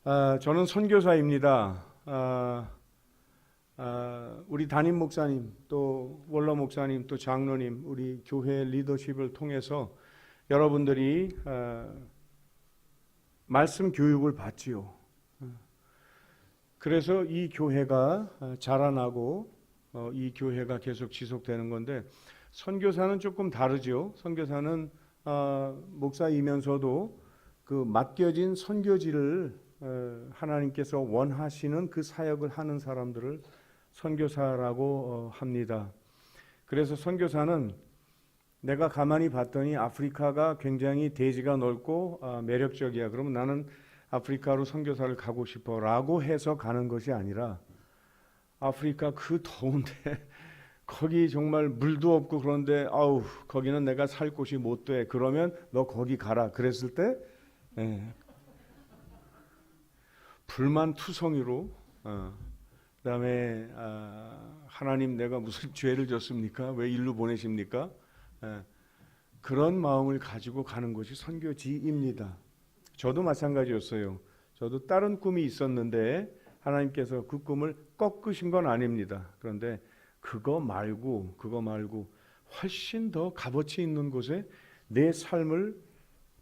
저는 선교사입니다. 우리 담임 목사님, 또 원로 목사님, 또 장로님, 우리 교회 리더십을 통해서 여러분들이 말씀 교육을 받지요. 그래서 이 교회가 자라나고 이 교회가 계속 지속되는 건데, 선교사는 조금 다르죠. 선교사는 목사이면서도 그 맡겨진 선교지를 하나님께서 원하시는 그 사역을 하는 사람들을 선교사라고 합니다. 그래서 선교사는 내가 가만히 봤더니 아프리카가 굉장히 대지가 넓고 매력적이야. 그러면 나는 아프리카로 선교사를 가고 싶어 라고 해서 가는 것이 아니라, 아프리카 그 더운데 거기 정말 물도 없고 그런데 아우 거기는 내가 살 곳이 못 돼. 그러면 너 거기 가라. 그랬을 때 불만투성이로 그다음에 하나님 내가 무슨 죄를 졌습니까? 왜 일로 보내십니까? 그런 마음을 가지고 가는 것이 선교지입니다. 저도 마찬가지였어요. 저도 다른 꿈이 있었는데 하나님께서 그 꿈을 꺾으신 건 아닙니다. 그런데 그거 말고 훨씬 더 값어치 있는 곳에 내 삶을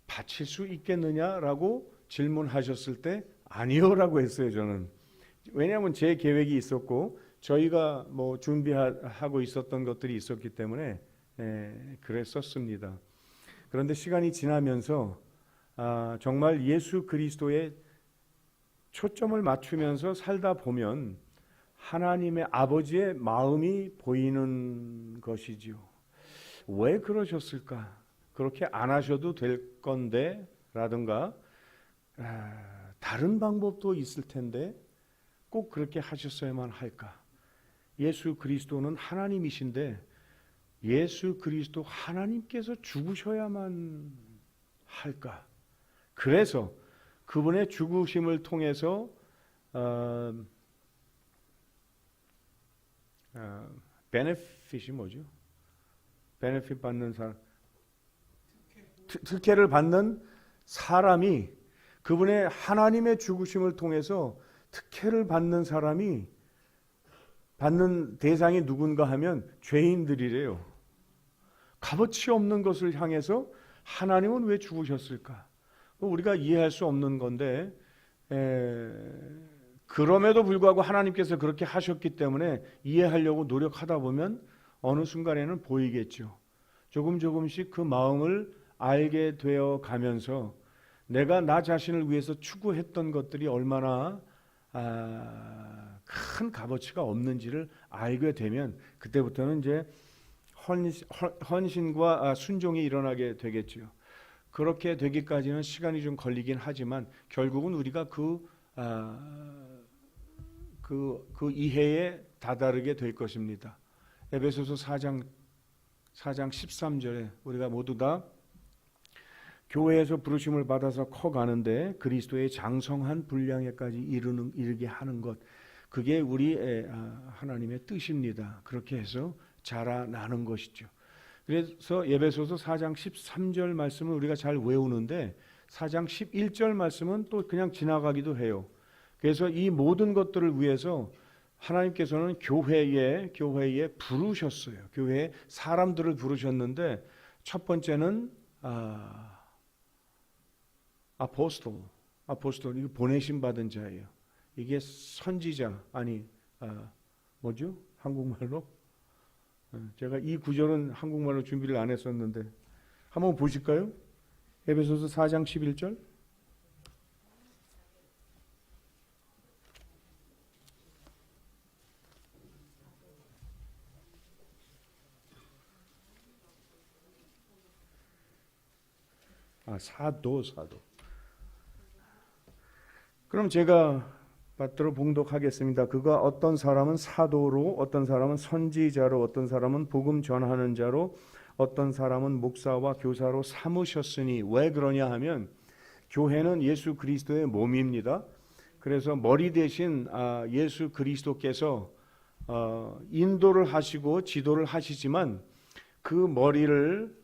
바칠 수 있겠느냐라고 질문하셨을 때 아니요라고 했어요. 저는. 왜냐하면 제 계획이 있었고 저희가 뭐 준비하고 있었던 것들이 있었기 때문에 그랬었습니다. 그런데 시간이 지나면서 정말 예수 그리스도의 초점을 맞추면서 살다 보면 하나님의 아버지의 마음이 보이는 것이지요. 왜 그러셨을까? 그렇게 안 하셔도 될 건데 라든가 다른 방법도 있을 텐데 꼭 그렇게 하셨어야만 할까? 예수 그리스도는 하나님이신데 예수 그리스도 하나님께서 죽으셔야만 할까? 그래서 그분의 죽으심을 통해서 베네핏이 뭐죠? 베네핏 받는 사람, 특혜를 받는 사람이, 그분의 하나님의 죽으심을 통해서 특혜를 받는 사람이, 받는 대상이 누군가 하면 죄인들이래요. 값어치 없는 것을 향해서 하나님은 왜 죽으셨을까? 우리가 이해할 수 없는 건데, 그럼에도 불구하고 하나님께서 그렇게 하셨기 때문에 이해하려고 노력하다 보면 어느 순간에는 보이겠죠. 조금씩 그 마음을 알게 되어 가면서 내가 나 자신을 위해서 추구했던 것들이 얼마나 큰 값어치가 없는지를 알게 되면 그때부터는 이제 헌신과 순종이 일어나게 되겠죠. 그렇게 되기까지는 시간이 좀 걸리긴 하지만 결국은 우리가 그 이해에 다다르게 될 것입니다. 에베소서 4장 13절에 우리가 모두 다 교회에서 부르심을 받아서 커가는데 그리스도의 장성한 분량에까지 이르게 하는 것, 그게 우리 하나님의 뜻입니다. 그렇게 해서 자라나는 것이죠. 그래서 에베소서 4장 13절 말씀을 우리가 잘 외우는데 4장 11절 말씀은 또 그냥 지나가기도 해요. 그래서 이 모든 것들을 위해서 하나님께서는 교회에 부르셨어요. 교회에 사람들을 부르셨는데 첫 번째는 아포스톨, 이거 보내심 받은 자예요. 이게 선지자, 뭐죠? 한국말로? 제가 이 구절은 한국말로 준비를 안 했었는데 한번 보실까요? 에베소서 4장 11절. 사도. 그럼 제가 받들어 봉독하겠습니다. 그가 어떤 사람은 사도로, 어떤 사람은 선지자로, 어떤 사람은 복음 전하는 자로, 어떤 사람은 목사와 교사로 삼으셨으니. 왜 그러냐 하면 교회는 예수 그리스도의 몸입니다. 그래서 머리 대신 예수 그리스도께서 인도를 하시고 지도를 하시지만 그 머리를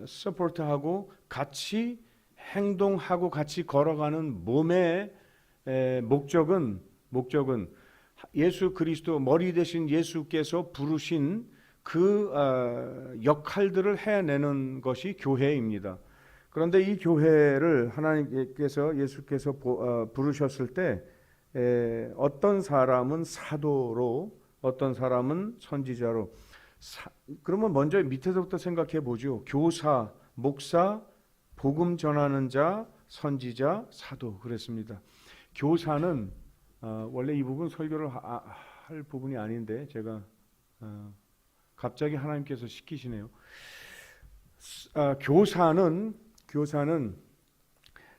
서포트하고 같이 행동하고 같이 걸어가는 몸의 목적은 예수 그리스도 머리 되신 예수께서 부르신 그 역할들을 해내는 것이 교회입니다. 그런데 이 교회를 하나님께서 예수께서 부르셨을 때 어떤 사람은 사도로, 어떤 사람은 선지자로. 그러면 먼저 밑에서부터 생각해 보죠. 교사, 목사, 복음 전하는 자, 선지자, 사도 그랬습니다. 교사는 원래 이 부분 설교를 할 부분이 아닌데 제가 갑자기 하나님께서 시키시네요. 교사는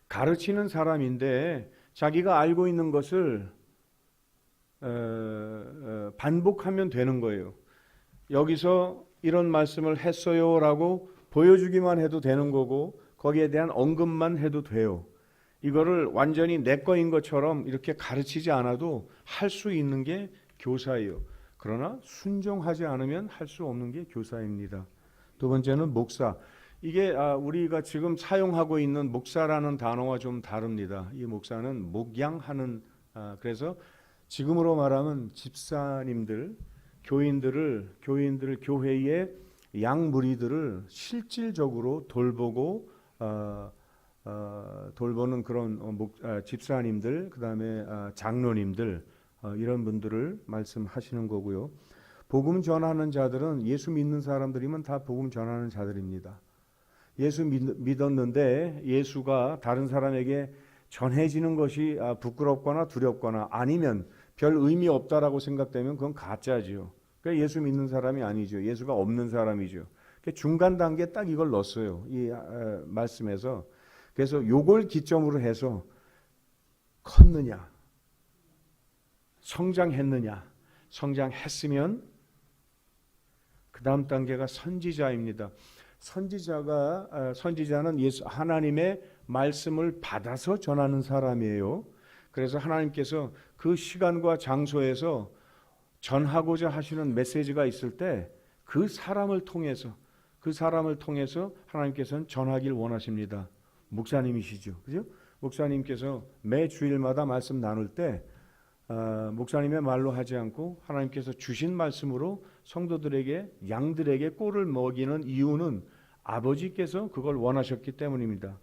가르치는 사람인데 자기가 알고 있는 것을 반복하면 되는 거예요. 여기서 이런 말씀을 했어요라고 보여주기만 해도 되는 거고 거기에 대한 언급만 해도 돼요. 이거를 완전히 내 거인 것처럼 이렇게 가르치지 않아도 할 수 있는 게 교사예요. 그러나 순종하지 않으면 할 수 없는 게 교사입니다. 두 번째는 목사. 이게 우리가 지금 사용하고 있는 목사라는 단어와 좀 다릅니다. 이 목사는 목양하는, 그래서 지금으로 말하면 집사님들, 교인들을 교회의 양무리들을 실질적으로 돌보고 돌보는 그런 집사님들, 그 다음에 장로님들, 이런 분들을 말씀하시는 거고요. 복음 전하는 자들은 예수 믿는 사람들이면 다 복음 전하는 자들입니다. 예수 믿었는데 예수가 다른 사람에게 전해지는 것이 부끄럽거나 두렵거나 아니면 별 의미 없다라고 생각되면 그건 가짜지요. 그러니까 예수 믿는 사람이 아니죠. 예수가 없는 사람이죠. 중간 단계에 딱 이걸 넣었어요. 이 말씀에서. 그래서 요걸 기점으로 해서 컸느냐, 성장했느냐, 성장했으면 그 다음 단계가 선지자입니다. 선지자는 예수 하나님의 말씀을 받아서 전하는 사람이에요. 그래서 하나님께서 그 시간과 장소에서 전하고자 하시는 메시지가 있을 때 그 사람을 통해서 하나님께서는 전하길 원하십니다. 목사님이시죠, 그죠? 목사님께서 매 주일마다 말씀 나눌 때 목사님의 말로 하지 않고 하나님께서 주신 말씀으로 성도들에게, 양들에게 꼴을 먹이는 이유는 아버지께서 그걸 원하셨기 때문입니다.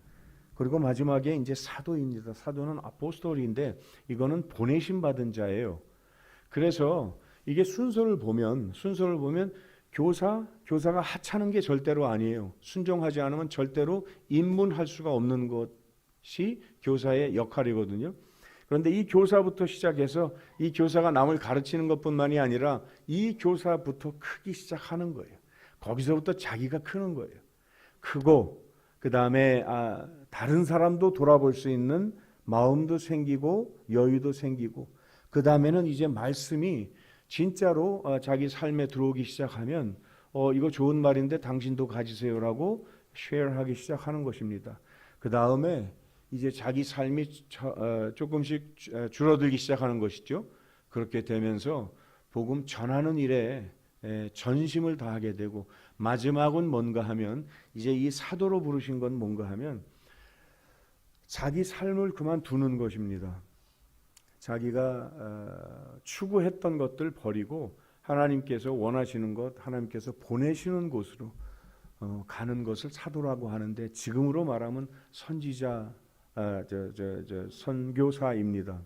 그리고 마지막에 이제 사도입니다. 사도는 아포스톨인데 이거는 보내심 받은 자예요. 그래서 이게 순서를 보면 교사가 하찮은 게 절대로 아니에요. 순종하지 않으면 절대로 입문할 수가 없는 것이 교사의 역할이거든요. 그런데 이 교사부터 시작해서 이 교사가 남을 가르치는 것뿐만이 아니라 이 교사부터 크기 시작하는 거예요. 거기서부터 자기가 크는 거예요. 크고 그 다음에 다른 사람도 돌아볼 수 있는 마음도 생기고 여유도 생기고 그 다음에는 이제 말씀이 진짜로 자기 삶에 들어오기 시작하면 이거 좋은 말인데 당신도 가지세요라고 쉐어하기 시작하는 것입니다. 그 다음에 이제 자기 삶이 조금씩 줄어들기 시작하는 것이죠. 그렇게 되면서 복음 전하는 일에 전심을 다하게 되고 마지막은 뭔가 하면 이제 이 사도로 부르신 건 뭔가 하면 자기 삶을 그만두는 것입니다. 자기가 추구했던 것들 버리고 하나님께서 원하시는 것, 하나님께서 보내시는 곳으로 가는 것을 사도라고 하는데 지금으로 말하면 선지자, 선교사입니다.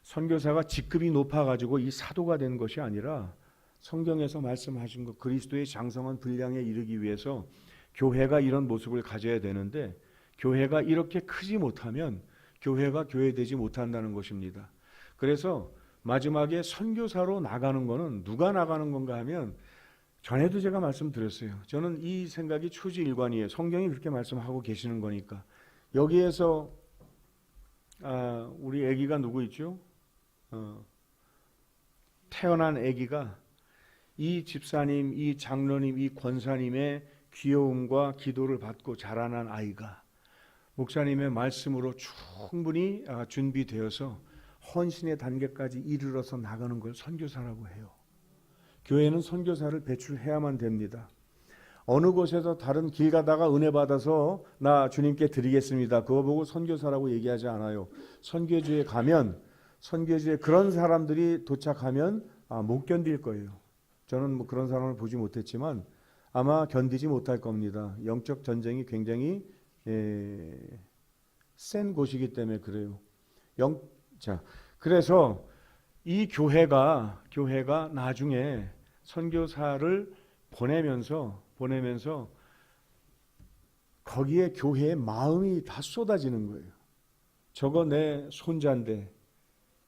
선교사가 직급이 높아가지고 이 사도가 된 것이 아니라 성경에서 말씀하신 것, 그리스도의 장성한 분량에 이르기 위해서 교회가 이런 모습을 가져야 되는데 교회가 이렇게 크지 못하면 교회가 교회되지 못한다는 것입니다. 그래서 마지막에 선교사로 나가는 것은 누가 나가는 건가 하면 전에도 제가 말씀드렸어요. 저는 이 생각이 초지일관이에요. 성경이 그렇게 말씀하고 계시는 거니까. 여기에서 우리 아기가 누구 있죠? 태어난 아기가 이 집사님, 이 장로님, 이 권사님의 귀여움과 기도를 받고 자라난 아이가 목사님의 말씀으로 충분히 준비되어서 헌신의 단계까지 이르러서 나가는 걸 선교사라고 해요. 교회는 선교사를 배출해야만 됩니다. 어느 곳에서 다른 길 가다가 은혜 받아서 나 주님께 드리겠습니다. 그거 보고 선교사라고 얘기하지 않아요. 선교지에 가면 선교지에 그런 사람들이 도착하면 못 견딜 거예요. 저는 뭐 그런 사람을 보지 못했지만 아마 견디지 못할 겁니다. 영적 전쟁이 굉장히 센 곳이기 때문에 그래요. 자, 그래서 이 교회가 나중에 선교사를 보내면서 거기에 교회의 마음이 다 쏟아지는 거예요. 저거 내 손자인데,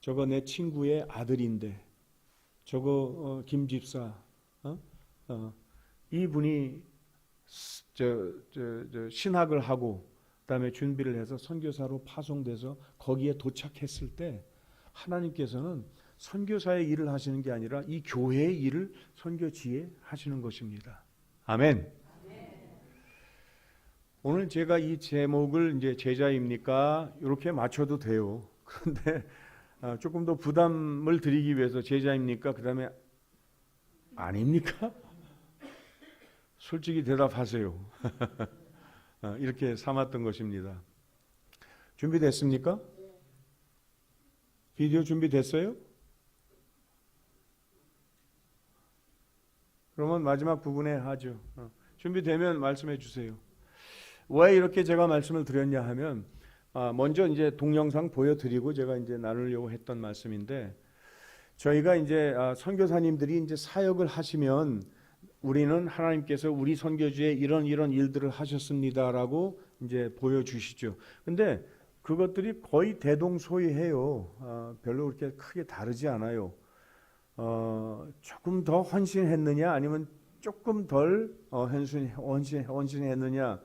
저거 내 친구의 아들인데, 저거 김 집사, 이분이 신학을 하고 그다음에 준비를 해서 선교사로 파송돼서 거기에 도착했을 때 하나님께서는 선교사의 일을 하시는 게 아니라 이 교회의 일을 선교지에 하시는 것입니다. 아멘. 오늘 제가 이 제목을 이제 제자입니까? 이렇게 맞춰도 돼요. 그런데 조금 더 부담을 드리기 위해서 제자입니까? 그다음에 아닙니까? 솔직히 대답하세요. 이렇게 삼았던 것입니다. 준비됐습니까? 비디오 준비됐어요? 그러면 마지막 부분에 하죠. 준비되면 말씀해 주세요. 왜 이렇게 제가 말씀을 드렸냐 하면 먼저 이제 동영상 보여드리고 제가 이제 나누려고 했던 말씀인데 저희가 이제 선교사님들이 이제 사역을 하시면 우리는 하나님께서 우리 선교지에 이런 일들을 하셨습니다라고 이제 보여주시죠. 근데 그것들이 거의 대동소이해요. 별로 그렇게 크게 다르지 않아요. 조금 더 헌신했느냐 아니면 조금 덜 헌신했느냐.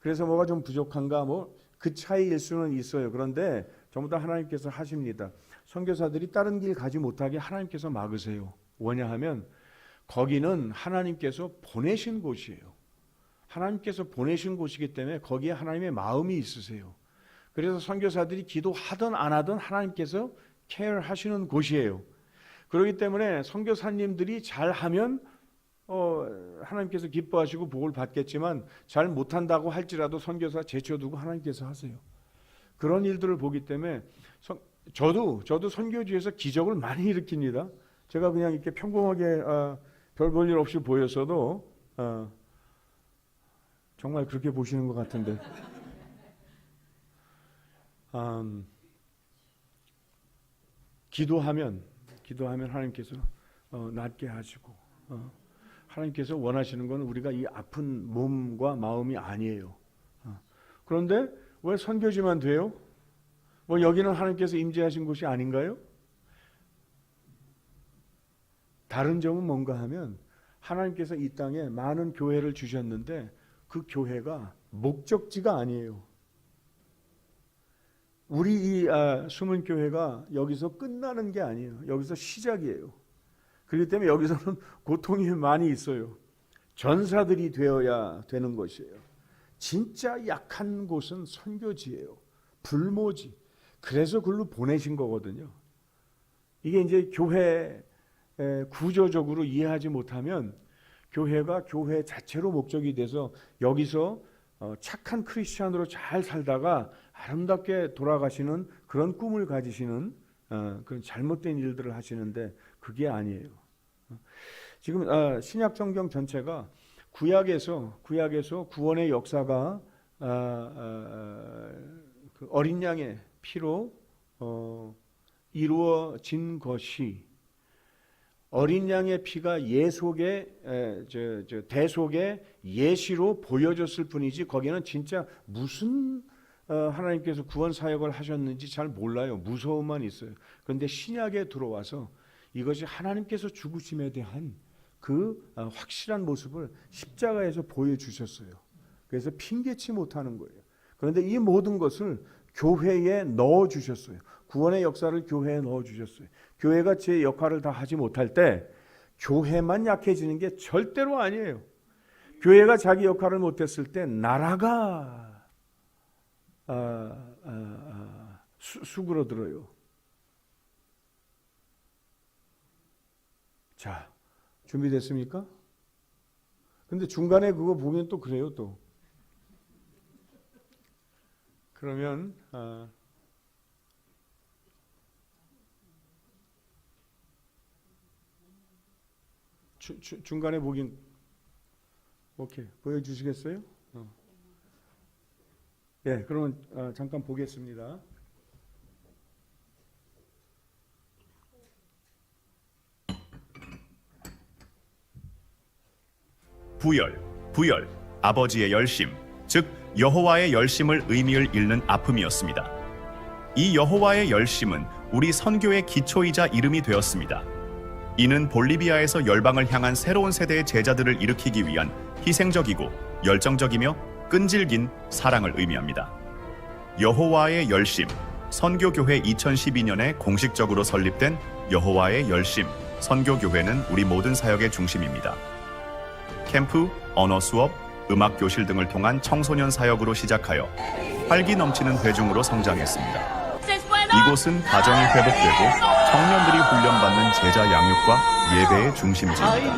그래서 뭐가 좀 부족한가 뭐 그 차이일 수는 있어요. 그런데 전부 다 하나님께서 하십니다. 선교사들이 다른 길 가지 못하게 하나님께서 막으세요. 왜냐하면 거기는 하나님께서 보내신 곳이에요. 하나님께서 보내신 곳이기 때문에 거기에 하나님의 마음이 있으세요. 그래서 선교사들이 기도하든 안 하든 하나님께서 케어하시는 곳이에요. 그렇기 때문에 선교사님들이 잘하면 하나님께서 기뻐하시고 복을 받겠지만 잘 못한다고 할지라도 선교사 제쳐두고 하나님께서 하세요. 그런 일들을 보기 때문에 저도 선교지에서 기적을 많이 일으킵니다. 제가 그냥 이렇게 평범하게 별 볼 일 없이 보였어도 정말 그렇게 보시는 것 같은데 기도하면 하나님께서 낫게 하시고 하나님께서 원하시는 건 우리가 이 아픈 몸과 마음이 아니에요. 그런데 왜 선교지만 돼요? 뭐 여기는 하나님께서 임재하신 곳이 아닌가요? 다른 점은 뭔가 하면 하나님께서 이 땅에 많은 교회를 주셨는데 그 교회가 목적지가 아니에요. 우리 이 숨은 교회가 여기서 끝나는 게 아니에요. 여기서 시작이에요. 그렇기 때문에 여기서는 고통이 많이 있어요. 전사들이 되어야 되는 것이에요. 진짜 약한 곳은 선교지예요. 불모지. 그래서 글로 보내신 거거든요. 이게 이제 교회 구조적으로 이해하지 못하면 교회가 교회 자체로 목적이 돼서 여기서 착한 크리스찬으로 잘 살다가 아름답게 돌아가시는 그런 꿈을 가지시는 그런 잘못된 일들을 하시는데 그게 아니에요. 지금 신약 성경 전체가 구약에서 구원의 역사가 그 어린 양의 피로 이루어진 것이 어린 양의 피가 대속의 예시로 보여졌을 뿐이지 거기는 진짜 무슨 하나님께서 구원 사역을 하셨는지 잘 몰라요. 무서움만 있어요. 그런데 신약에 들어와서 이것이 하나님께서 죽으심에 대한 그 확실한 모습을 십자가에서 보여주셨어요. 그래서 핑계치 못하는 거예요. 그런데 이 모든 것을 교회에 넣어주셨어요. 구원의 역사를 교회에 넣어주셨어요. 교회가 제 역할을 다 하지 못할 때 교회만 약해지는 게 절대로 아니에요. 교회가 자기 역할을 못했을 때 나라가 수그러들어요. 자, 준비됐습니까? 근데 중간에 그거 보면 또 그래요 또. 그러면 중간에 보긴 오케이 보여주시겠어요? 예, 그러면 잠깐 보겠습니다. 부열, 부열, 아버지의 열심, 즉 여호와의 열심을 의미를 잃는 아픔이었습니다. 이 여호와의 열심은 우리 선교의 기초이자 이름이 되었습니다. 이는 볼리비아에서 열방을 향한 새로운 세대의 제자들을 일으키기 위한 희생적이고 열정적이며 끈질긴 사랑을 의미합니다. 여호와의 열심, 선교교회 2012년에 공식적으로 설립된 여호와의 열심 선교교회는 우리 모든 사역의 중심입니다. 캠프, 언어 수업, 음악 교실 등을 통한 청소년 사역으로 시작하여 활기 넘치는 회중으로 성장했습니다. 이곳은 가정이 회복되고 청년들이 훈련받는 제자 양육과 예배의 중심지입니다.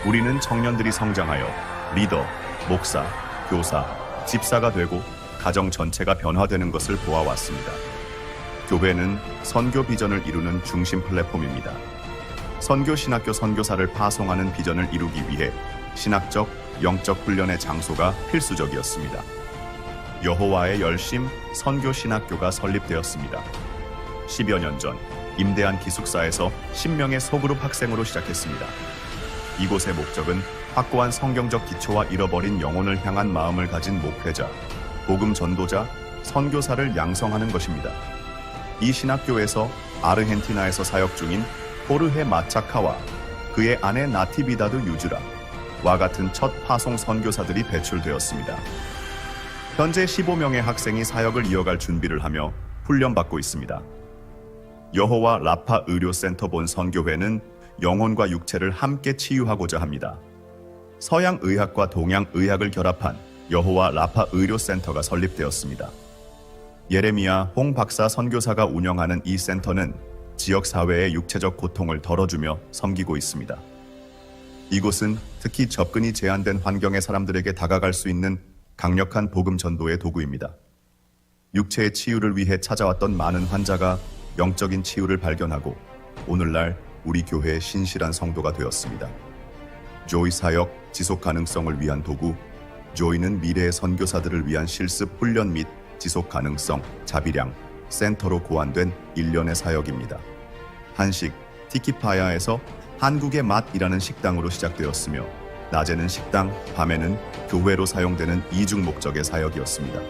우리는 청년들이 성장하여 리더, 목사, 교사, 집사가 되고 가정 전체가 변화되는 것을 보아왔습니다. 교회는 선교 비전을 이루는 중심 플랫폼입니다. 선교 신학교 선교사를 파송하는 비전을 이루기 위해 신학적, 영적 훈련의 장소가 필수적이었습니다. 여호와의 열심 선교 신학교가 설립되었습니다. 10여 년 전 임대한 기숙사에서 10명의 소그룹 학생으로 시작했습니다. 이곳의 목적은 확고한 성경적 기초와 잃어버린 영혼을 향한 마음을 가진 목회자, 복음 전도자, 선교사를 양성하는 것입니다. 이 신학교에서 아르헨티나에서 사역 중인 호르헤 마차카와 그의 아내 나티비다드 유즈라와 같은 첫 파송 선교사들이 배출되었습니다. 현재 15명의 학생이 사역을 이어갈 준비를 하며 훈련받고 있습니다. 여호와 라파 의료센터 본 선교회는 영혼과 육체를 함께 치유하고자 합니다. 서양 의학과 동양 의학을 결합한 여호와 라파 의료센터가 설립되었습니다. 예레미야 홍 박사 선교사가 운영하는 이 센터는 지역 사회의 육체적 고통을 덜어주며 섬기고 있습니다. 이곳은 특히 접근이 제한된 환경의 사람들에게 다가갈 수 있는 강력한 복음 전도의 도구입니다. 육체의 치유를 위해 찾아왔던 많은 환자가 영적인 치유를 발견하고 오늘날 우리 교회의 신실한 성도가 되었습니다. 조이 사역 지속 가능성을 위한 도구, 조이는 미래의 선교사들을 위한 실습 훈련 및 지속 가능성, 자비량, 센터로 고안된 일련의 사역입니다. 한식, 티키파야에서 한국의 맛이라는 식당으로 시작되었으며 낮에는 식당, 밤에는 교회로 사용되는 이중 목적의 사역이었습니다.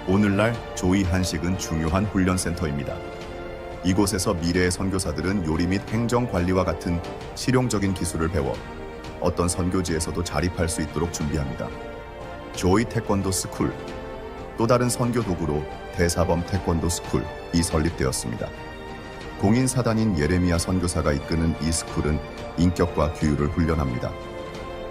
오늘날 조이 한식은 중요한 훈련센터입니다. 이곳에서 미래의 선교사들은 요리 및 행정 관리와 같은 실용적인 기술을 배워 어떤 선교지에서도 자립할 수 있도록 준비합니다. 조이 태권도 스쿨, 또 다른 선교 도구로 대사범 태권도 스쿨이 설립되었습니다. 공인 사단인 예레미야 선교사가 이끄는 이 스쿨은 인격과 규율을 훈련합니다.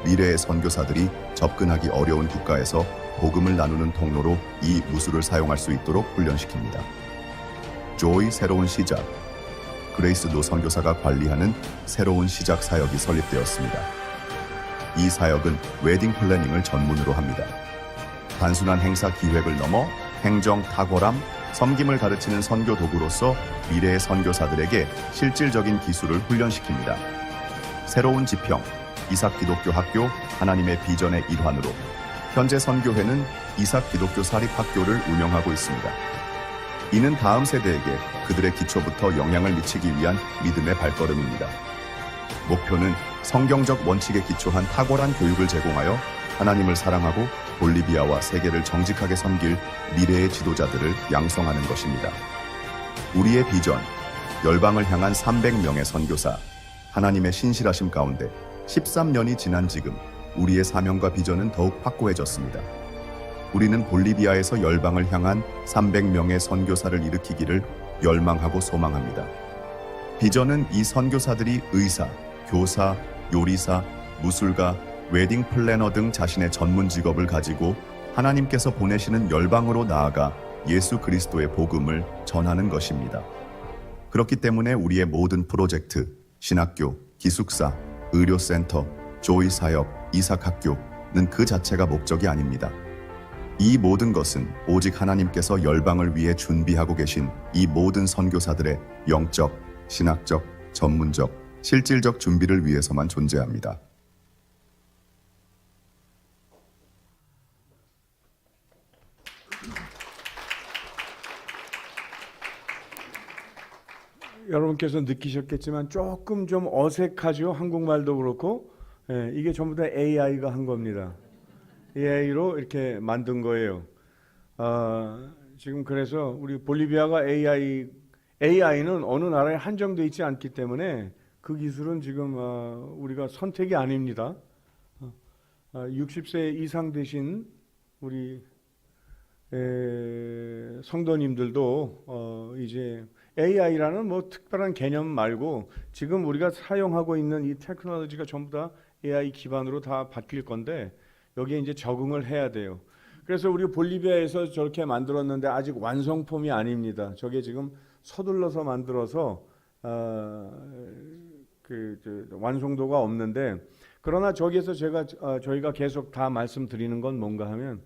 미래의 선교사들이 접근하기 어려운 국가에서 복음을 나누는 통로로 이 무술을 사용할 수 있도록 훈련시킵니다. 조이 새로운 시작, 그레이스 노 선교사가 관리하는 새로운 시작 사역이 설립되었습니다. 이 사역은 웨딩 플래닝을 전문으로 합니다. 단순한 행사 기획을 넘어 행정, 탁월함, 섬김을 가르치는 선교 도구로서 미래의 선교사들에게 실질적인 기술을 훈련시킵니다. 새로운 지평, 이삭 기독교 학교 하나님의 비전의 일환으로 현재 선교회는 이삭 기독교 사립학교를 운영하고 있습니다. 이는 다음 세대에게 그들의 기초부터 영향을 미치기 위한 믿음의 발걸음입니다. 목표는 성경적 원칙에 기초한 탁월한 교육을 제공하여 하나님을 사랑하고 볼리비아와 세계를 정직하게 섬길 미래의 지도자들을 양성하는 것입니다. 우리의 비전, 열방을 향한 300명의 선교사, 하나님의 신실하심 가운데 13년이 지난 지금 우리의 사명과 비전은 더욱 확고해졌습니다. 우리는 볼리비아에서 열방을 향한 300명의 선교사를 일으키기를 열망하고 소망합니다. 비전은 이 선교사들이 의사, 교사, 요리사, 무술가, 웨딩 플래너 등 자신의 전문 직업을 가지고 하나님께서 보내시는 열방으로 나아가 예수 그리스도의 복음을 전하는 것입니다. 그렇기 때문에 우리의 모든 프로젝트, 신학교, 기숙사, 의료센터, 조이 사역, 이삭학교는 그 자체가 목적이 아닙니다. 이 모든 것은 오직 하나님께서 열방을 위해 준비하고 계신 이 모든 선교사들의 영적, 신학적, 전문적, 실질적 준비를 위해서만 존재합니다. 여러분께서 느끼셨겠지만 조금 좀 어색하죠. 한국말도 그렇고. 이게 전부 다 AI가 한 겁니다. AI로 이렇게 만든 거예요. 지금 그래서 우리 볼리비아가 AI는 어느 나라에 한정되어 있지 않기 때문에 그 기술은 지금 우리가 선택이 아닙니다. 60세 이상 되신 우리 성도님들도 이제 AI라는 뭐 특별한 개념 말고 지금 우리가 사용하고 있는 이 테크놀로지가 전부 다 AI 기반으로 다 바뀔 건데 여기에 이제 적응을 해야 돼요. 그래서 우리 볼리비아에서 저렇게 만들었는데 아직 완성품이 아닙니다. 저게 지금 서둘러서 만들어서 완성도가 없는데, 그러나 저기에서 저희가 계속 다 말씀드리는 건 뭔가 하면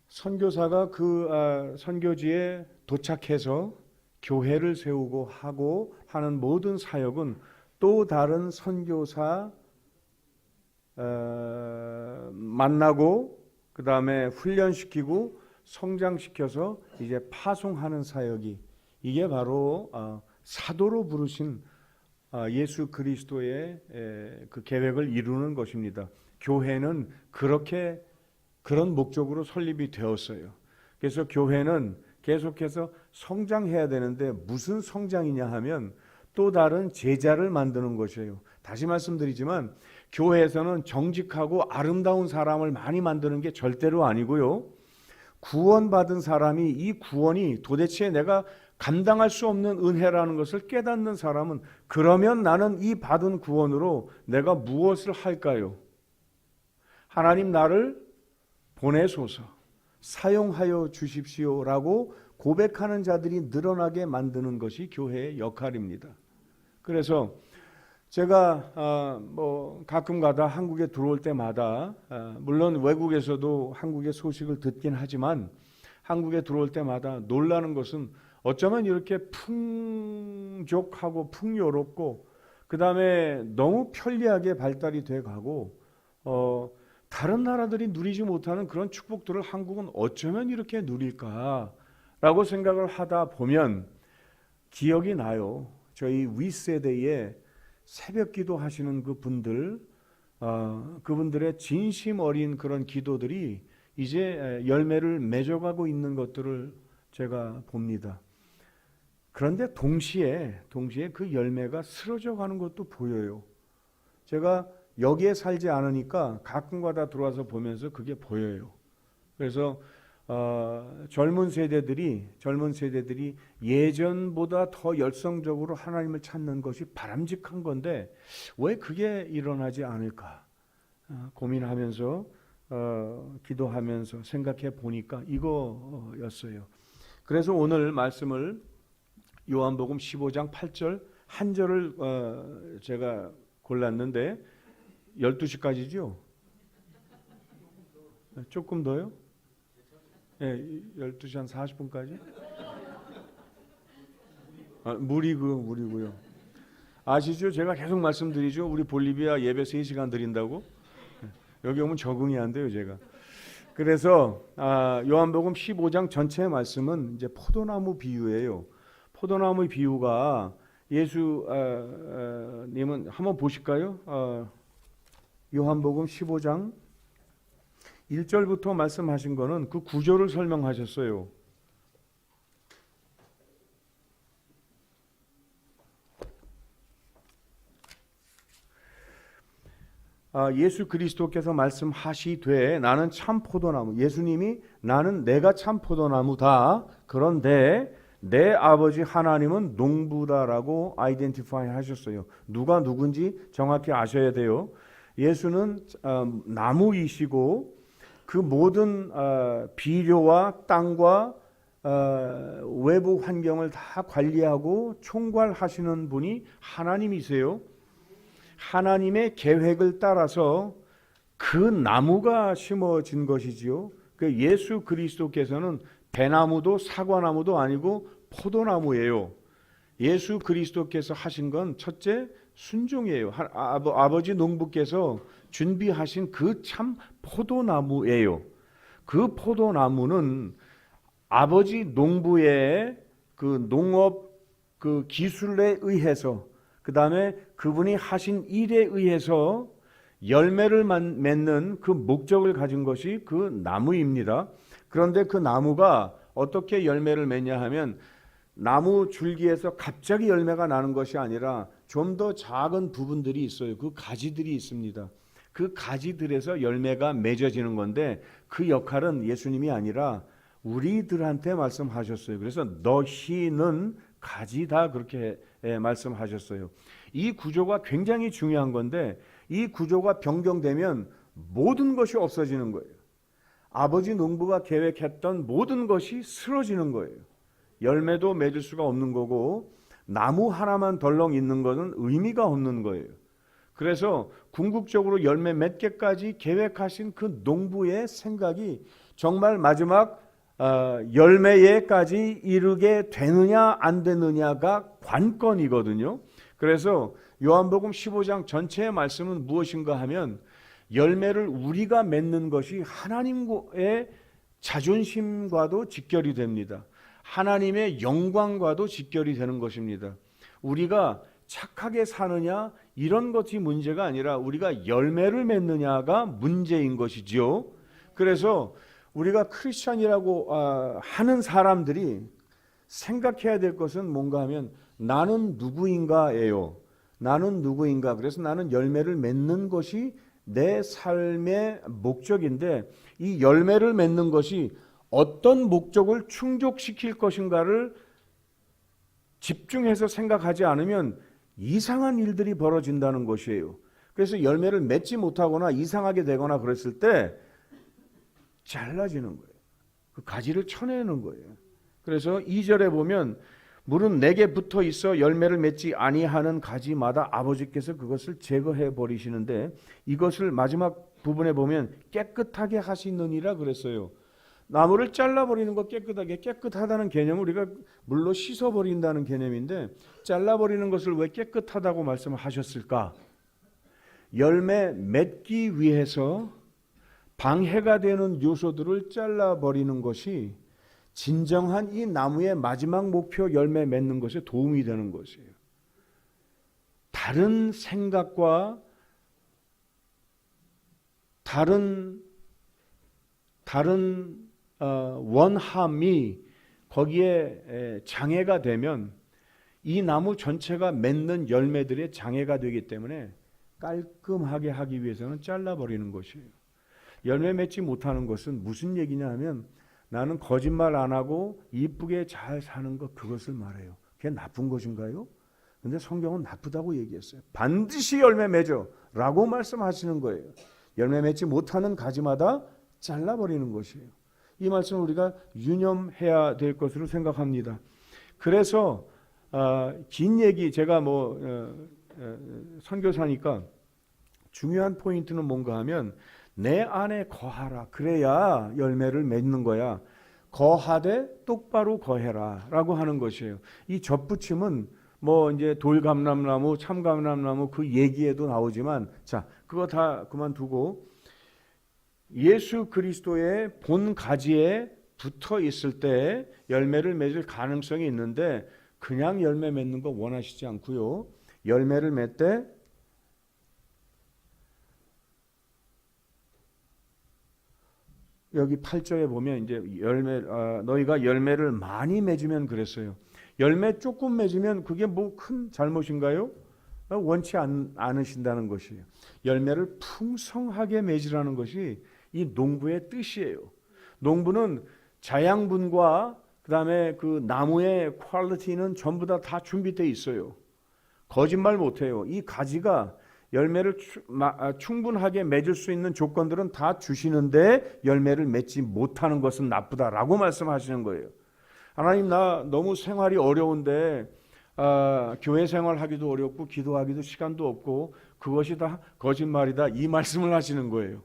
선교사가 그 선교지에 도착해서 교회를 세우고 하고 하는 모든 사역은 또 다른 선교사 만나고 그 다음에 훈련시키고 성장시켜서 이제 파송하는 사역이, 이게 바로 사도로 부르신 예수 그리스도의 그 계획을 이루는 것입니다. 교회는 그런 목적으로 설립이 되었어요. 그래서 교회는 계속해서 성장해야 되는데 무슨 성장이냐 하면 또 다른 제자를 만드는 것이에요. 다시 말씀드리지만 교회에서는 정직하고 아름다운 사람을 많이 만드는 게 절대로 아니고요. 구원받은 사람이 이 구원이 도대체 내가 감당할 수 없는 은혜라는 것을 깨닫는 사람은, 그러면 나는 이 받은 구원으로 내가 무엇을 할까요? 하나님 나를 보내소서, 사용하여 주십시오라고 고백하는 자들이 늘어나게 만드는 것이 교회의 역할입니다. 그래서 제가 가끔 가다 한국에 들어올 때마다 물론 외국에서도 한국의 소식을 듣긴 하지만 한국에 들어올 때마다 놀라는 것은 어쩌면 이렇게 풍족하고 풍요롭고 그 다음에 너무 편리하게 발달이 돼 가고 다른 나라들이 누리지 못하는 그런 축복들을 한국은 어쩌면 이렇게 누릴까라고 생각을 하다 보면 기억이 나요. 저희 윗세대에 새벽 기도 하시는 그 분들, 그분들의 진심 어린 그런 기도들이 이제 열매를 맺어가고 있는 것들을 제가 봅니다. 그런데 동시에 그 열매가 쓰러져 가는 것도 보여요. 제가 여기에 살지 않으니까 가끔가다 들어와서 보면서 그게 보여요. 그래서 젊은 세대들이 예전보다 더 열성적으로 하나님을 찾는 것이 바람직한 건데 왜 그게 일어나지 않을까 고민하면서 기도하면서 생각해 보니까 이거였어요. 그래서 오늘 말씀을 요한복음 15장 8절 한 절을 제가 골랐는데 12시까지죠? 조금 더요? 네, 12시 한 40분까지? 무리고요. 아시죠? 제가 계속 말씀드리죠. 우리 볼리비아 예배 3시간 드린다고? 여기 오면 적응이 안 돼요, 제가. 그래서 요한복음 15장 전체 말씀은 이제 포도나무 비유예요. 포도나무 비유가 예수님은 한번 보실까요? 요한복음 15장 1절부터 말씀하신 거는 그 구조를 설명하셨어요. 예수 그리스도께서 말씀하시되 나는 참 포도나무, 예수님이 나는 내가 참 포도나무다. 그런데 내 아버지 하나님은 농부다라고 아이덴티파이 하셨어요. 누가 누군지 정확히 아셔야 돼요. 예수는 나무이시고 그 모든 비료와 땅과 외부 환경을 다 관리하고 총괄하시는 분이 하나님이세요. 하나님의 계획을 따라서 그 나무가 심어진 것이지요. 그 예수 그리스도께서는 배나무도 사과나무도 아니고 포도나무예요. 예수 그리스도께서 하신 건 첫째 순종이에요. 아버지 농부께서 준비하신 그 참 포도나무예요. 그 포도나무는 아버지 농부의 그 농업 그 기술에 의해서, 그 다음에 그분이 하신 일에 의해서 열매를 맺는 그 목적을 가진 것이 그 나무입니다. 그런데 그 나무가 어떻게 열매를 맺냐 하면, 나무 줄기에서 갑자기 열매가 나는 것이 아니라 좀 더 작은 부분들이 있어요. 그 가지들이 있습니다. 그 가지들에서 열매가 맺어지는 건데, 그 역할은 예수님이 아니라 우리들한테 말씀하셨어요. 그래서 너희는 가지다, 그렇게 말씀하셨어요. 이 구조가 굉장히 중요한 건데, 이 구조가 변경되면 모든 것이 없어지는 거예요. 아버지 농부가 계획했던 모든 것이 쓰러지는 거예요. 열매도 맺을 수가 없는 거고, 나무 하나만 덜렁 있는 것은 의미가 없는 거예요. 그래서 궁극적으로 열매 몇 개까지 계획하신 그 농부의 생각이 정말 마지막 열매에까지 이르게 되느냐 안 되느냐가 관건이거든요. 그래서 요한복음 15장 전체의 말씀은 무엇인가 하면, 열매를 우리가 맺는 것이 하나님의 자존심과도 직결이 됩니다. 하나님의 영광과도 직결이 되는 것입니다. 우리가 착하게 사느냐 이런 것이 문제가 아니라 우리가 열매를 맺느냐가 문제인 것이지요. 그래서 우리가 크리스찬이라고 하는 사람들이 생각해야 될 것은 뭔가 하면, 나는 누구인가예요. 나는 누구인가. 그래서 나는 열매를 맺는 것이 내 삶의 목적인데, 이 열매를 맺는 것이 어떤 목적을 충족시킬 것인가를 집중해서 생각하지 않으면 이상한 일들이 벌어진다는 것이에요. 그래서 열매를 맺지 못하거나 이상하게 되거나 그랬을 때 잘라지는 거예요. 그 가지를 쳐내는 거예요. 그래서 2절에 보면, 물은 내게 붙어 있어 열매를 맺지 아니하는 가지마다 아버지께서 그것을 제거해 버리시는데, 이것을 마지막 부분에 보면 깨끗하게 하시느니라 그랬어요. 나무를 잘라버리는 거 깨끗하다는 개념은 우리가 물로 씻어버린다는 개념인데, 잘라버리는 것을 왜 깨끗하다고 말씀을 하셨을까? 열매 맺기 위해서 방해가 되는 요소들을 잘라버리는 것이 진정한 이 나무의 마지막 목표 열매 맺는 것에 도움이 되는 것이에요. 다른 생각과 다른 원함이 거기에 장애가 되면 이 나무 전체가 맺는 열매들의 장애가 되기 때문에 깔끔하게 하기 위해서는 잘라버리는 것이에요. 열매 맺지 못하는 것은 무슨 얘기냐 하면, 나는 거짓말 안 하고 이쁘게 잘 사는 것, 그것을 말해요. 그게 나쁜 것인가요? 근데 성경은 나쁘다고 얘기했어요. 반드시 열매 맺어 라고 말씀하시는 거예요. 열매 맺지 못하는 가지마다 잘라버리는 것이에요. 이 말씀을 우리가 유념해야 될 것으로 생각합니다. 그래서 긴 얘기, 제가 선교사니까 중요한 포인트는 뭔가 하면, 내 안에 거하라. 그래야 열매를 맺는 거야. 거하되 똑바로 거해라 라고 하는 것이에요. 이 접붙임은 이제 돌감람나무, 참감람나무 그 얘기에도 나오지만, 자, 그거 다 그만두고 예수 그리스도의 본 가지에 붙어 있을 때 열매를 맺을 가능성이 있는데, 그냥 열매 맺는 거 원하시지 않고요. 열매를 맺되 여기 8절에 보면 이제 너희가 열매를 많이 맺으면 그랬어요. 열매 조금 맺으면 그게 뭐 큰 잘못인가요? 원치 않으신다는 것이에요. 열매를 풍성하게 맺으라는 것이 이 농부의 뜻이에요. 농부는 자양분과 그다음에 그 나무의 퀄리티는 전부 다 준비되어 있어요. 거짓말 못해요. 이 가지가 열매를 충분하게 맺을 수 있는 조건들은 다 주시는데 열매를 맺지 못하는 것은 나쁘다라고 말씀하시는 거예요. 하나님, 나 너무 생활이 어려운데 교회 생활하기도 어렵고 기도하기도 시간도 없고 그것이 다 거짓말이다. 이 말씀을 하시는 거예요.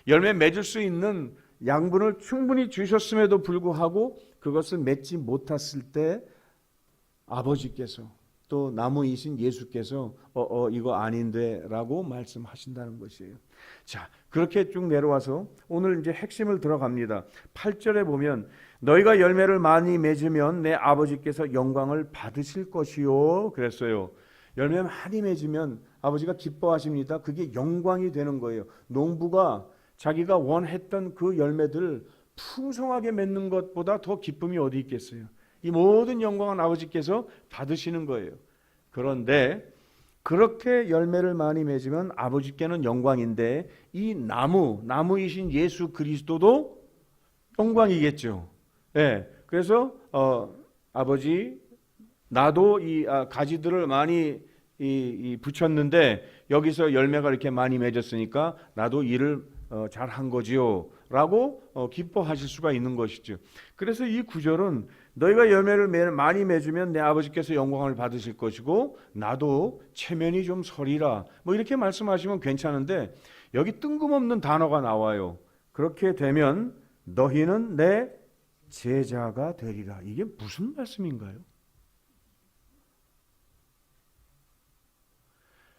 열매 맺을 수 있는 양분을 충분히 주셨음에도 불구하고 그것을 맺지 못했을 때 아버지께서 또 나무이신 예수께서 이거 아닌데 라고 말씀하신다는 것이에요. 자, 그렇게 쭉 내려와서 오늘 이제 핵심을 들어갑니다. 8절에 보면 너희가 열매를 많이 맺으면 내 아버지께서 영광을 받으실 것이요 그랬어요. 열매 많이 맺으면 아버지가 기뻐하십니다. 그게 영광이 되는 거예요. 농부가 자기가 원했던 그 열매들을 풍성하게 맺는 것보다 더 기쁨이 어디 있겠어요. 이 모든 영광은 아버지께서 받으시는 거예요. 그런데 그렇게 열매를 많이 맺으면 아버지께는 영광인데 이 나무이신 예수 그리스도도 영광이겠죠. 네, 그래서 아버지 나도 이 가지들을 많이 붙였는데 여기서 열매가 이렇게 많이 맺었으니까 나도 일을 잘한 거지요 라고 기뻐하실 수가 있는 것이죠. 그래서 이 구절은 너희가 열매를 많이 맺으면 내 아버지께서 영광을 받으실 것이고 나도 체면이 좀 서리라 뭐 이렇게 말씀하시면 괜찮은데 여기 뜬금없는 단어가 나와요. 그렇게 되면 너희는 내 제자가 되리라. 이게 무슨 말씀인가요?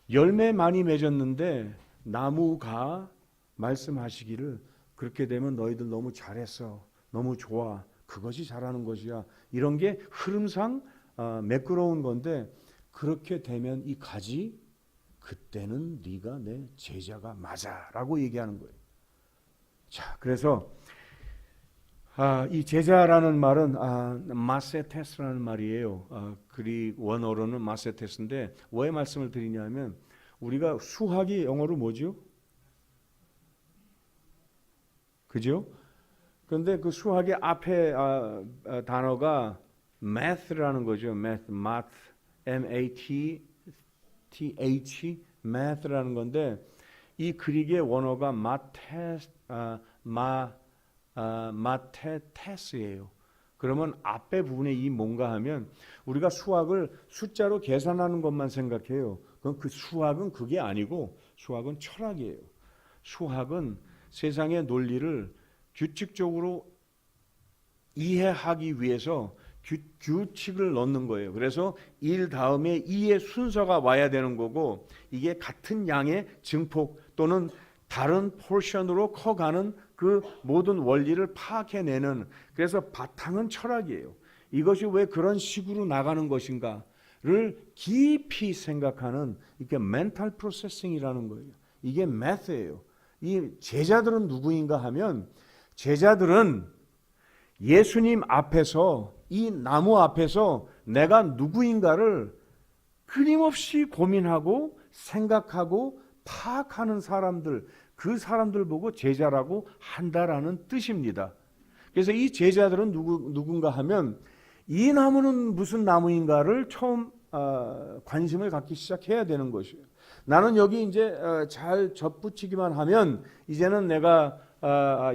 열매 많이 맺었는데 나무가 말씀하시기를 그렇게 되면 너희들 너무 잘했어. 너무 좋아. 그것이 잘하는 것이야. 이런 게 흐름상 매끄러운 건데 그렇게 되면 이 가지 그때는 네가 내 제자가 맞아 라고 얘기하는 거예요. 자, 그래서 이 제자라는 말은 마세테스라는 말이에요. 그리고 원어로는 마세테스인데 왜 말씀을 드리냐면 우리가 수학이 영어로 뭐죠? 그죠? 그런데 그 수학의 앞에 단어가 math라는 거죠. math, M-A-T-H, math라는 건데 이 그릭의 원어가 마테테스예요. 그러면 앞에 부분에 이 뭔가 하면 우리가 수학을 숫자로 계산하는 것만 생각해요. 그럼 그 수학은 그게 아니고 수학은 철학이에요. 수학은 세상의 논리를 규칙적으로 이해하기 위해서 규칙을 넣는 거예요. 그래서 1 다음에 2의 순서가 와야 되는 거고 이게 같은 양의 증폭 또는 다른 포션으로 커가는 그 모든 원리를 파악해내는 그래서 바탕은 철학이에요. 이것이 왜 그런 식으로 나가는 것인가를 깊이 생각하는 이게 멘탈 프로세싱이라는 거예요. 이게 매스예요. 이 제자들은 누구인가 하면 제자들은 예수님 앞에서 이 나무 앞에서 내가 누구인가를 끊임없이 고민하고 생각하고 파악하는 사람들, 그 사람들 보고 제자라고 한다라는 뜻입니다. 그래서 이 제자들은 누군가 하면 이 나무는 무슨 나무인가를 처음 관심을 갖기 시작해야 되는 것이에요. 나는 여기 이제 잘 접붙이기만 하면 이제는 내가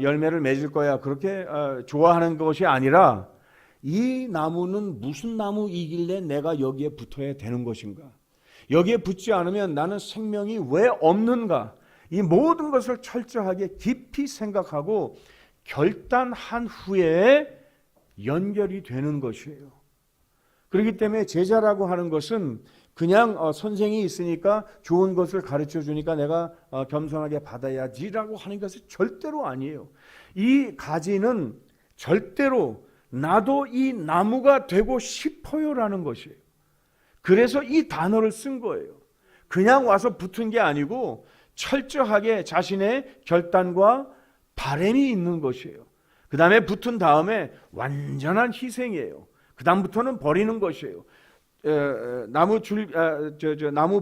열매를 맺을 거야. 그렇게 좋아하는 것이 아니라 이 나무는 무슨 나무이길래 내가 여기에 붙어야 되는 것인가? 여기에 붙지 않으면 나는 생명이 왜 없는가? 이 모든 것을 철저하게 깊이 생각하고 결단한 후에 연결이 되는 것이에요. 그렇기 때문에 제자라고 하는 것은 그냥 선생이 있으니까 좋은 것을 가르쳐 주니까 내가 겸손하게 받아야지라고 하는 것이 절대로 아니에요. 이 가지는 절대로 나도 이 나무가 되고 싶어요라는 것이에요. 그래서 이 단어를 쓴 거예요. 그냥 와서 붙은 게 아니고 철저하게 자신의 결단과 바람이 있는 것이에요. 그 다음에 붙은 다음에 완전한 희생이에요. 그 다음부터는 버리는 것이에요. 나무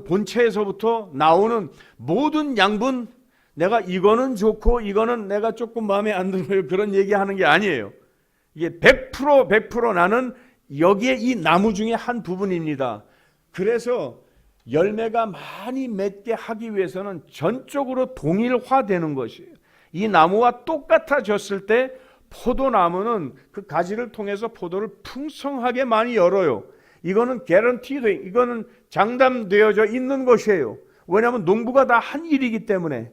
본체에서부터 나오는 모든 양분, 내가 이거는 좋고 이거는 내가 조금 마음에 안 들어요. 그런 얘기하는 게 아니에요. 이게 100% 나는 여기에 이 나무 중에 한 부분입니다. 그래서 열매가 많이 맺게 하기 위해서는 전적으로 동일화되는 것이에요. 이 나무와 똑같아졌을 때 포도나무는 그 가지를 통해서 포도를 풍성하게 많이 열어요. 이거는 개런티돼, 이거는 장담되어져 있는 것이에요. 왜냐하면 농부가 다 한 일이기 때문에.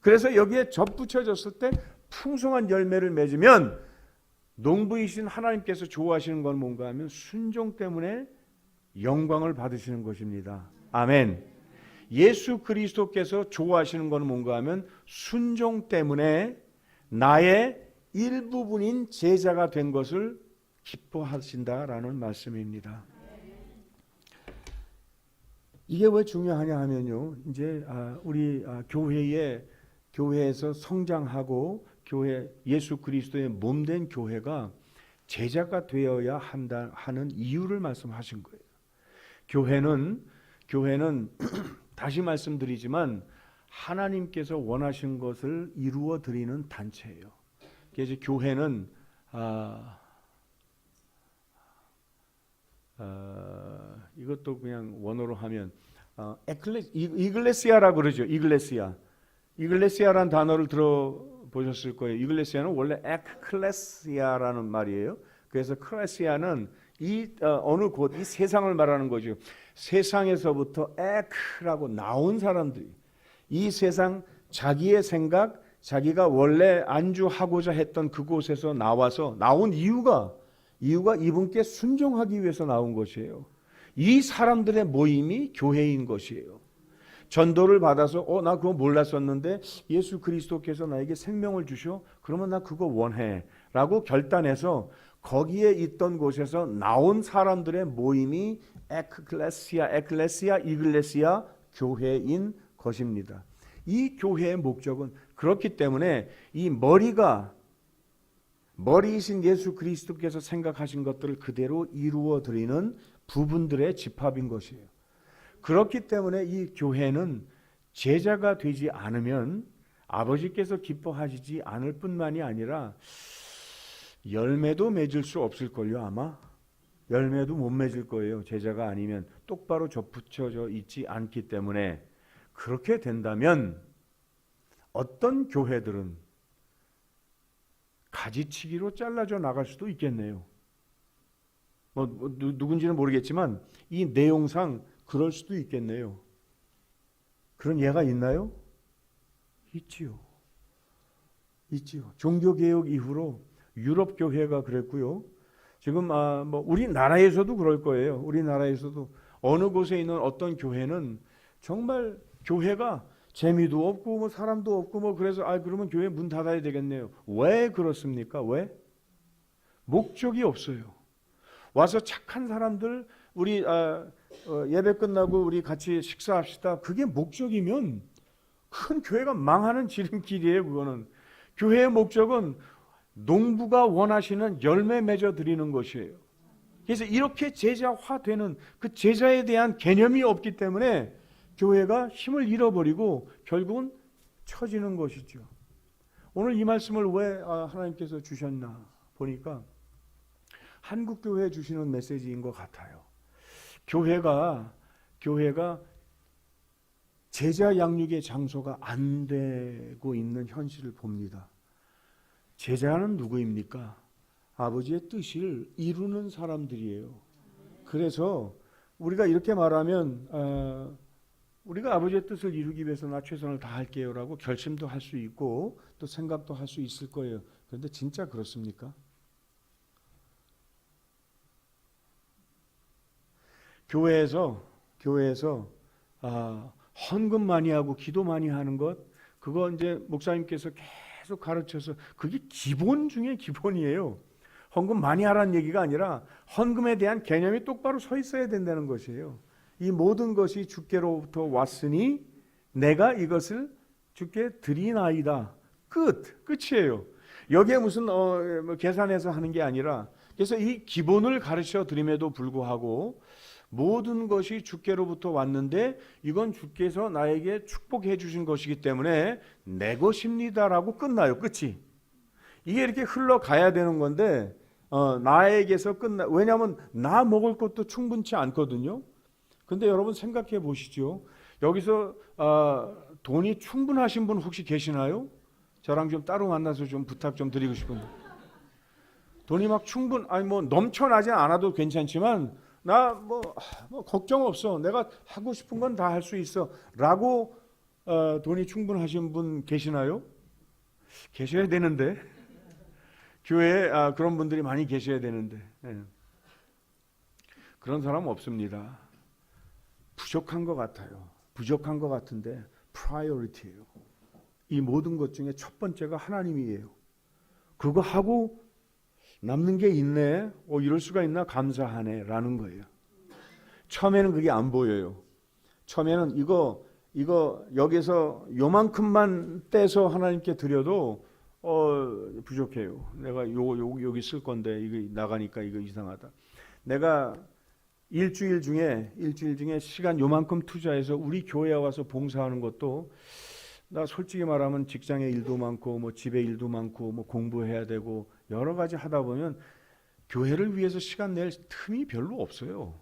그래서 여기에 접붙여졌을 때 풍성한 열매를 맺으면 농부이신 하나님께서 좋아하시는 건 뭔가 하면 순종 때문에 영광을 받으시는 것입니다. 아멘. 예수 그리스도께서 좋아하시는 건 뭔가 하면 순종 때문에 나의 일부분인 제자가 된 것을 기뻐하신다라는 말씀입니다. 이게 왜 중요하냐 하면요, 이제 우리 교회에서 성장하고 예수 그리스도의 몸된 교회가 제자가 되어야 한다 하는 이유를 말씀하신 거예요. 교회는 다시 말씀드리지만 하나님께서 원하신 것을 이루어 드리는 단체예요. 그래서 교회는 이것도 그냥 원어로 하면 이글레시아라고 그러죠. 이글레시아라는 단어를 들어보셨을 거예요. 이글레시아는 원래 에클레시아라는 말이에요. 그래서 클레시아는 어느 곳, 이 세상을 말하는 거죠. 세상에서부터 에크라고 나온 사람들이 이 세상 자기의 생각, 자기가 원래 안주하고자 했던 그곳에서 나온 이유가 이분께 순종하기 위해서 나온 것이에요. 이 사람들의 모임이 교회인 것이에요. 전도를 받아서 나 그거 몰랐었는데 예수 그리스도께서 나에게 생명을 주셔? 그러면 나 그거 원해 라고 결단해서 거기에 있던 곳에서 나온 사람들의 모임이 에클레시아, 이글레시아 교회인 것입니다. 이 교회의 목적은 그렇기 때문에 이 머리이신 예수 그리스도께서 생각하신 것들을 그대로 이루어 드리는 부분들의 집합인 것이에요. 그렇기 때문에 이 교회는 제자가 되지 않으면 아버지께서 기뻐하시지 않을 뿐만이 아니라 열매도 맺을 수 없을걸요. 아마 열매도 못 맺을 거예요. 제자가 아니면 똑바로 접붙여져 있지 않기 때문에. 그렇게 된다면 어떤 교회들은 가지치기로 잘라져 나갈 수도 있겠네요. 누군지는 모르겠지만 이 내용상 그럴 수도 있겠네요. 그런 예가 있나요? 있지요. 종교개혁 이후로 유럽 교회가 그랬고요. 지금 우리나라에서도 그럴 거예요. 우리나라에서도 어느 곳에 있는 어떤 교회는 정말 교회가 재미도 없고 사람도 없고 그래서 그러면 교회 문 닫아야 되겠네요. 왜 그렇습니까? 왜? 목적이 없어요. 와서 착한 사람들 우리 예배 끝나고 우리 같이 식사합시다. 그게 목적이면 큰 교회가 망하는 지름길이에요. 그거는 교회의 목적은 농부가 원하시는 열매 맺어 드리는 것이에요. 그래서 이렇게 제자화되는 그 제자에 대한 개념이 없기 때문에 교회가 힘을 잃어버리고 결국은 처지는 것이죠. 오늘 이 말씀을 왜 하나님께서 주셨나 보니까 한국교회에 주시는 메시지인 것 같아요. 교회가 제자 양육의 장소가 안 되고 있는 현실을 봅니다. 제자는 누구입니까? 아버지의 뜻을 이루는 사람들이에요. 그래서 우리가 이렇게 말하면 우리가 아버지의 뜻을 이루기 위해서 나 최선을 다할게요 라고 결심도 할 수 있고 또 생각도 할 수 있을 거예요. 그런데 진짜 그렇습니까? 교회에서 헌금 많이 하고 기도 많이 하는 것, 그거 이제 목사님께서 계속 가르쳐서 그게 기본 중에 기본이에요. 헌금 많이 하라는 얘기가 아니라 헌금에 대한 개념이 똑바로 서 있어야 된다는 것이에요. 이 모든 것이 주께로부터 왔으니 내가 이것을 주께 드리나이다. 끝이에요. 여기에 무슨 계산해서 하는 게 아니라, 그래서 이 기본을 가르쳐 드림에도 불구하고 모든 것이 주께로부터 왔는데 이건 주께서 나에게 축복해 주신 것이기 때문에 내 것입니다라고 끝나요. 끝이. 이게 이렇게 흘러가야 되는 건데 나에게서 왜냐하면 나 먹을 것도 충분치 않거든요. 근데 여러분 생각해 보시죠. 여기서 돈이 충분하신 분 혹시 계시나요? 저랑 좀 따로 만나서 좀 부탁 좀 드리고 싶은데. 돈이 막 넘쳐나지 않아도 괜찮지만 나 뭐 걱정 없어. 내가 하고 싶은 건 다 할 수 있어. 라고 돈이 충분하신 분 계시나요? 계셔야 되는데. 교회에 그런 분들이 많이 계셔야 되는데. 예. 그런 사람 없습니다. 부족한 것 같아요. 부족한 것 같은데 프라이어리티예요. 이 모든 것 중에 첫 번째가 하나님이에요. 그거 하고 남는 게 있네. 이럴 수가 있나? 감사하네. 라는 거예요. 처음에는 그게 안 보여요. 처음에는 이거 여기서 요만큼만 떼서 하나님께 드려도 부족해요. 내가 여기 쓸 건데 이거 나가니까 이거 이상하다. 내가 일주일 중에 시간 요만큼 투자해서 우리 교회에 와서 봉사하는 것도, 나 솔직히 말하면 직장에 일도 많고 뭐 집에 일도 많고 뭐 공부해야 되고 여러 가지 하다 보면 교회를 위해서 시간 낼 틈이 별로 없어요.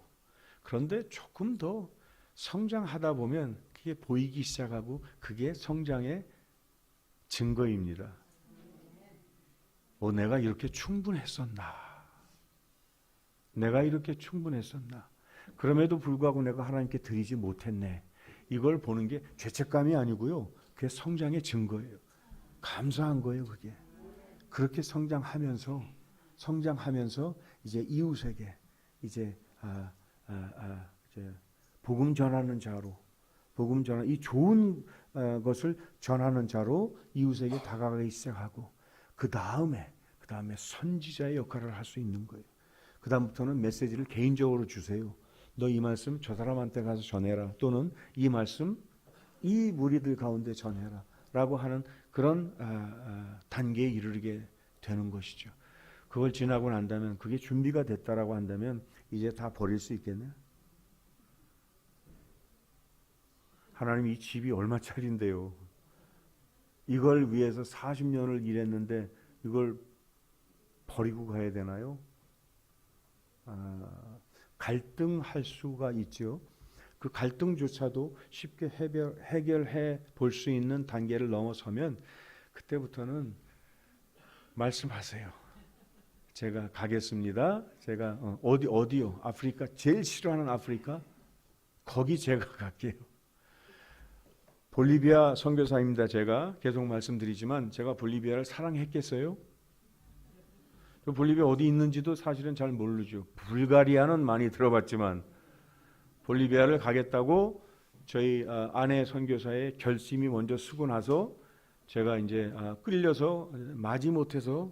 그런데 조금 더 성장하다 보면 그게 보이기 시작하고 그게 성장의 증거입니다. 내가 이렇게 충분했었나? 내가 이렇게 충분했었나? 그럼에도 불구하고 내가 하나님께 드리지 못했네. 이걸 보는 게 죄책감이 아니고요. 그게 성장의 증거예요. 감사한 거예요, 그게. 그렇게 성장하면서 이제 이웃에게 이제 복음 전하는 자로, 이 좋은 것을 전하는 자로 이웃에게 다가가기 시작하고, 그 다음에 선지자의 역할을 할 수 있는 거예요. 그 다음부터는 메시지를 개인적으로 주세요. 너 이 말씀 저 사람한테 가서 전해라. 또는 이 말씀 이 무리들 가운데 전해라. 라고 하는 그런 단계에 이르게 되는 것이죠. 그걸 지나고 난다면, 그게 준비가 됐다라고 한다면 이제 다 버릴 수 있겠네요. 하나님, 이 집이 얼마짜린데요. 이걸 위해서 40년을 일했는데 이걸 버리고 가야 되나요? 갈등할 수가 있죠. 그 갈등조차도 쉽게 해결해 볼 수 있는 단계를 넘어서면 그때부터는 말씀하세요. 제가 가겠습니다. 제가 어디요? 아프리카, 제일 싫어하는 아프리카? 거기 제가 갈게요. 볼리비아 선교사입니다. 제가 계속 말씀드리지만 제가 볼리비아를 사랑했겠어요? 볼리비아 어디 있는지도 사실은 잘 모르죠. 불가리아는 많이 들어봤지만 볼리비아를 가겠다고 저희 아내 선교사의 결심이 먼저 쓰고 나서 제가 이제 끌려서 마지못해서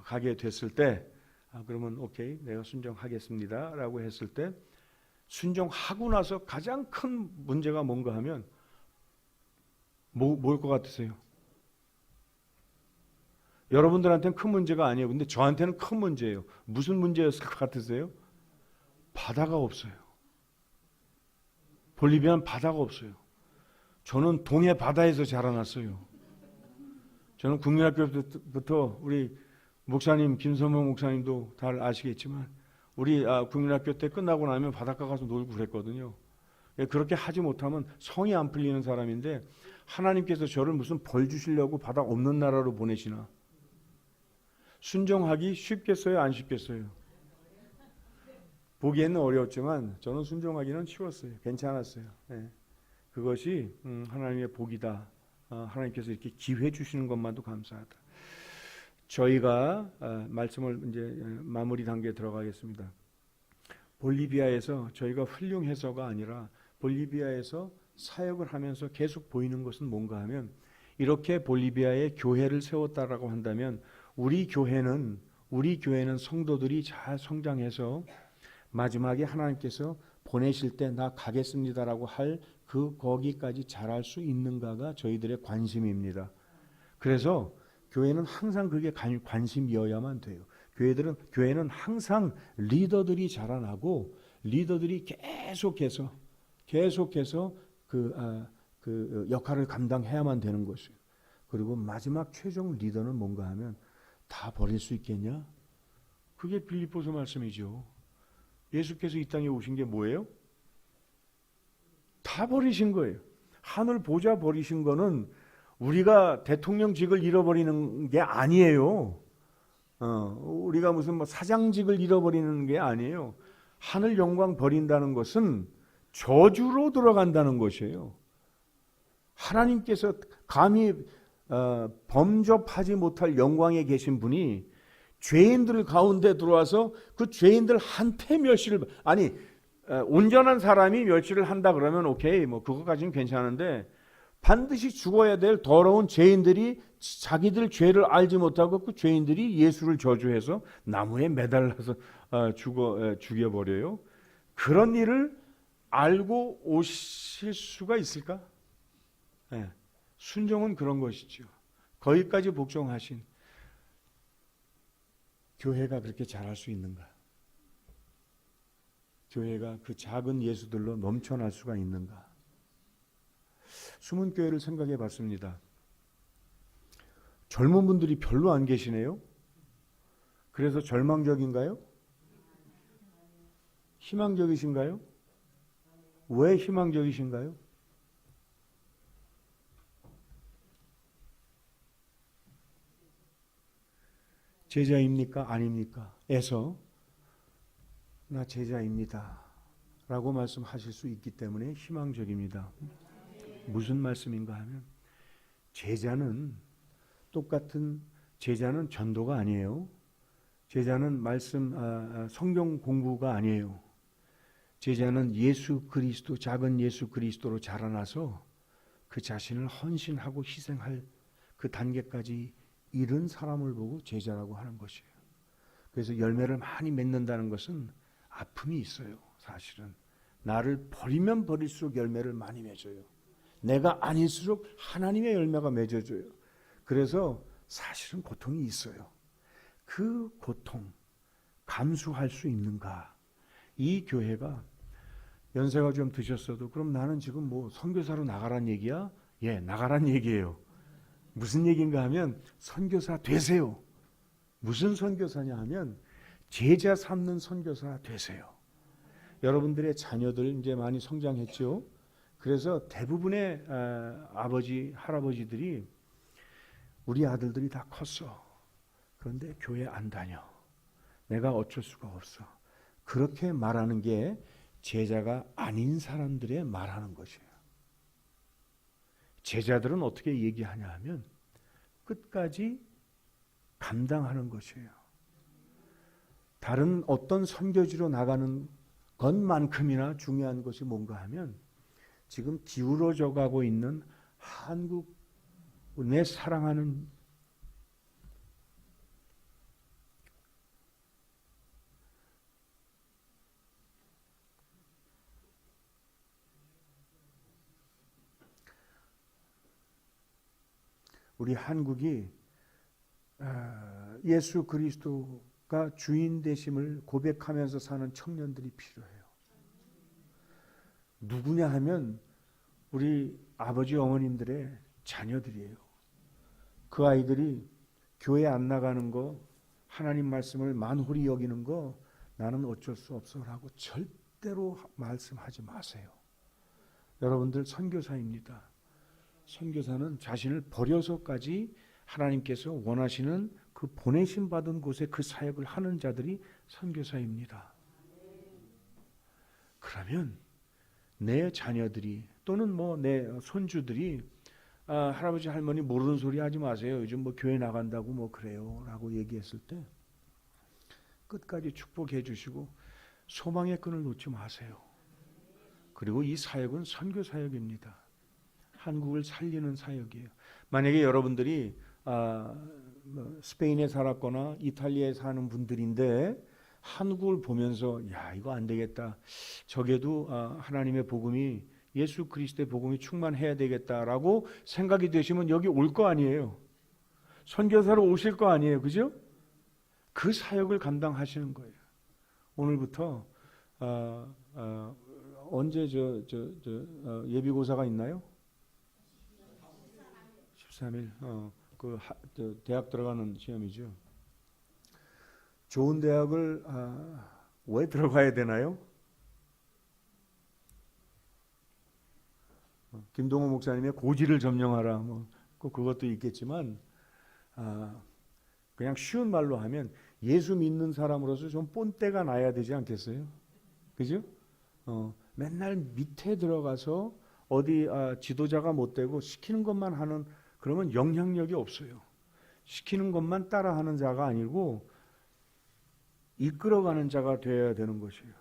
가게 됐을 때, 그러면 오케이, 내가 순종하겠습니다 라고 했을 때, 순종하고 나서 가장 큰 문제가 뭔가 하면 뭘 것 같으세요? 여러분들한테는 큰 문제가 아니에요. 근데 저한테는 큰 문제예요. 무슨 문제였을 것 같으세요? 바다가 없어요. 볼리비아는 바다가 없어요. 저는 동해 바다에서 자라났어요. 저는 국민학교부터 우리 목사님, 김선모 목사님도 다 아시겠지만 우리 국민학교 때 끝나고 나면 바닷가 가서 놀고 그랬거든요. 그렇게 하지 못하면 성이 안 풀리는 사람인데 하나님께서 저를 무슨 벌 주시려고 바다 없는 나라로 보내시나? 순종하기 쉽겠어요? 안 쉽겠어요? 보기에는 어려웠지만 저는 순종하기는 쉬웠어요. 괜찮았어요. 네. 그것이 하나님의 복이다. 하나님께서 이렇게 기회 주시는 것만도 감사하다. 저희가 말씀을 이제 마무리 단계에 들어가겠습니다. 볼리비아에서 저희가 훌륭해서가 아니라 볼리비아에서 사역을 하면서 계속 보이는 것은 뭔가 하면, 이렇게 볼리비아에 교회를 세웠다라고 한다면 우리 교회는 성도들이 잘 성장해서 마지막에 하나님께서 보내실 때 나 가겠습니다라고 할 거기까지 잘할 수 있는가가 저희들의 관심입니다. 그래서 교회는 항상 그게 관심이어야만 돼요. 교회는 항상 리더들이 자라나고 리더들이 계속해서 그 역할을 감당해야만 되는 것이에요. 그리고 마지막 최종 리더는 뭔가 하면 다 버릴 수 있겠냐? 그게 빌립보서 말씀이죠. 예수께서 이 땅에 오신 게 뭐예요? 다 버리신 거예요. 하늘 보좌 버리신 거는 우리가 대통령직을 잃어버리는 게 아니에요. 우리가 무슨 사장직을 잃어버리는 게 아니에요. 하늘 영광 버린다는 것은 저주로 들어간다는 것이에요. 하나님께서 감히 범접하지 못할 영광에 계신 분이 죄인들 가운데 들어와서 그 죄인들 한패 멸시를 온전한 사람이 멸시를 한다 그러면 오케이, 뭐 그거까지는 괜찮은데 반드시 죽어야 될 더러운 죄인들이 자기들 죄를 알지 못하고 그 죄인들이 예수를 저주해서 나무에 매달라서 죽여버려요. 그런 일을 알고 오실 수가 있을까? 네. 순종은 그런 것이죠. 거기까지 복종하신 교회가 그렇게 잘할 수 있는가? 교회가 그 작은 예수들로 넘쳐날 수가 있는가? 숨은 교회를 생각해 봤습니다. 젊은 분들이 별로 안 계시네요. 그래서 절망적인가요? 희망적이신가요? 왜 희망적이신가요? 제자입니까? 아닙니까? 에서 나 제자입니다 라고 말씀하실 수 있기 때문에 희망적입니다. 무슨 말씀인가 하면 제자는 전도가 아니에요. 제자는 성경 공부가 아니에요. 제자는 예수 그리스도, 작은 예수 그리스도로 자라나서 그 자신을 헌신하고 희생할 그 단계까지 이른 사람을 보고 제자라고 하는 것이에요. 그래서 열매를 많이 맺는다는 것은 아픔이 있어요. 사실은 나를 버리면 버릴수록 열매를 많이 맺어요. 내가 아닐수록 하나님의 열매가 맺어져요. 그래서 사실은 고통이 있어요. 그 고통 감수할 수 있는가? 이 교회가 연세가 좀 드셨어도 그럼 나는 지금 뭐 선교사로 나가란 얘기야? 예, 나가란 얘기예요. 무슨 얘기인가 하면 선교사 되세요. 무슨 선교사냐 하면 제자 삼는 선교사 되세요. 여러분들의 자녀들 이제 많이 성장했죠. 그래서 대부분의 아버지, 할아버지들이 우리 아들들이 다 컸어. 그런데 교회 안 다녀. 내가 어쩔 수가 없어. 그렇게 말하는 게 제자가 아닌 사람들의 말하는 것이에요. 제자들은 어떻게 얘기하냐 하면 끝까지 감당하는 것이에요. 다른 어떤 선교지로 나가는 것만큼이나 중요한 것이 뭔가 하면 지금 기울어져 가고 있는 한국, 내 사랑하는 우리 한국이 예수 그리스도가 주인 되심을 고백하면서 사는 청년들이 필요해요. 누구냐 하면 우리 아버지 어머님들의 자녀들이에요. 그 아이들이 교회 안 나가는 거, 하나님 말씀을 만홀히 여기는 거 나는 어쩔 수 없어라고 절대로 말씀하지 마세요. 여러분들 선교사입니다. 선교사는 자신을 버려서까지 하나님께서 원하시는 그 보내심 받은 곳에 그 사역을 하는 자들이 선교사입니다. 그러면 내 자녀들이 또는 뭐 내 손주들이 할아버지 할머니 모르는 소리 하지 마세요. 요즘 뭐 교회 나간다고 뭐 그래요 라고 얘기했을 때 끝까지 축복해 주시고 소망의 끈을 놓지 마세요. 그리고 이 사역은 선교 사역입니다. 한국을 살리는 사역이에요. 만약에 여러분들이 스페인에 살았거나 이탈리아에 사는 분들인데 한국을 보면서 야 이거 안 되겠다. 저게도 하나님의 복음이 예수 그리스도의 복음이 충만해야 되겠다라고 생각이 되시면 여기 올 거 아니에요. 선교사로 오실 거 아니에요. 그죠? 그 사역을 감당하시는 거예요. 오늘부터 언제 예비고사가 있나요? 13일. 대학 들어가는 시험이죠. 좋은 대학을 왜 들어가야 되나요? 김동호 목사님의 고지를 점령하라. 뭐 그것도 있겠지만 그냥 쉬운 말로 하면 예수 믿는 사람으로서 좀 본때가 나야 되지 않겠어요? 그죠? 맨날 밑에 들어가서 어디 지도자가 못 되고 시키는 것만 하는, 그러면 영향력이 없어요. 시키는 것만 따라하는 자가 아니고 이끌어가는 자가 되어야 되는 것이에요.